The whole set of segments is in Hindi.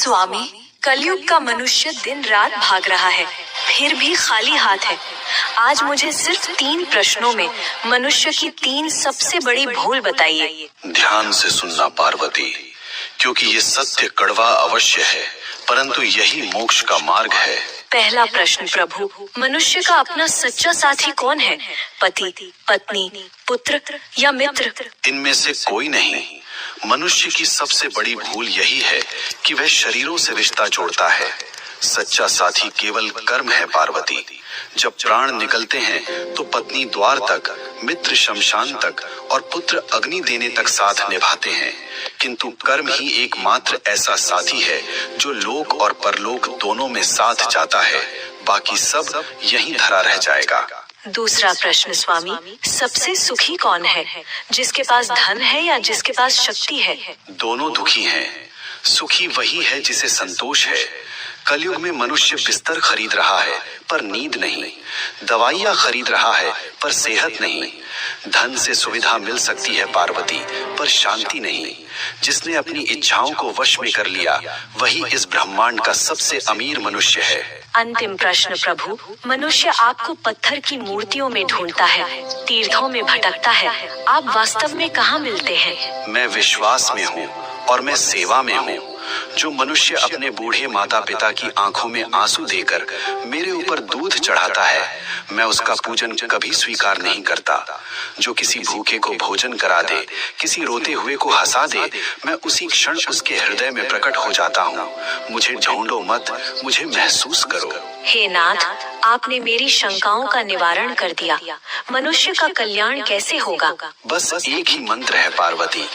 स्वामी, कलयुग का मनुष्य दिन रात भाग रहा है, फिर भी खाली हाथ है। आज मुझे सिर्फ 3 प्रश्नों में मनुष्य की 3 सबसे बड़ी भूल बताइए। ध्यान से सुनना पार्वती, क्योंकि ये सत्य कड़वा अवश्य है, परंतु यही मोक्ष का मार्ग है। पहला प्रश्न प्रभु, मनुष्य का अपना सच्चा साथी कौन है? पति, पत्नी, पुत्र या मित्र? इनमें से कोई नहीं। मनुष्य की सबसे बड़ी भूल यही है कि वह शरीरों से रिश्ता जोड़ता है। सच्चा साथी केवल कर्म है पार्वती। जब प्राण निकलते हैं तो पत्नी द्वार तक, मित्र शमशान तक और पुत्र अग्नि देने तक साथ निभाते हैं, किंतु कर्म ही एकमात्र ऐसा साथी है जो लोक और परलोक दोनों में साथ जाता है। बाकी सब यहीं धरा रह जाएगा। दूसरा प्रश्न स्वामी, सबसे सुखी कौन है? जिसके पास धन है या जिसके पास शक्ति है? दोनों दुखी हैं। सुखी वही है जिसे संतोष है। कलयुग में मनुष्य बिस्तर खरीद रहा है पर नींद नहीं, दवाइयाँ खरीद रहा है पर सेहत नहीं। धन से सुविधा मिल सकती है पार्वती, पर शांति नहीं। जिसने अपनी इच्छाओं को वश में कर लिया वही इस ब्रह्मांड का सबसे अमीर मनुष्य है। अंतिम प्रश्न प्रभु, मनुष्य आपको पत्थर की मूर्तियों में ढूंढता है, तीर्थों में भटकता है, आप वास्तव में कहाँ मिलते हैं? मैं विश्वास में हूँ और मैं सेवा में हूँ। जो मनुष्य अपने बूढ़े माता पिता की आंखों में आंसू देकर मेरे ऊपर दूध चढ़ाता है, मैं उसका पूजन कभी स्वीकार नहीं करता। जो किसी भूखे को भोजन करा दे, किसी रोते हुए को हंसा दे, मैं उसी क्षण उसके हृदय में प्रकट हो जाता हूँ। मुझे ढूंढो मत, मुझे महसूस करो। हे नाथ, आपने मेरी शंकाओं का निवारण कर दिया। मनुष्य का कल्याण कैसे होगा? बस एक ही मंत्र है पार्वती,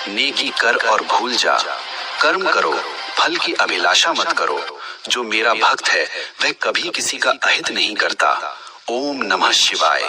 नेकी कर और भूल जा। कर्म करो, फल की अभिलाषा मत करो। जो मेरा भक्त है वह कभी किसी का अहित नहीं करता। ओम नमः शिवाय।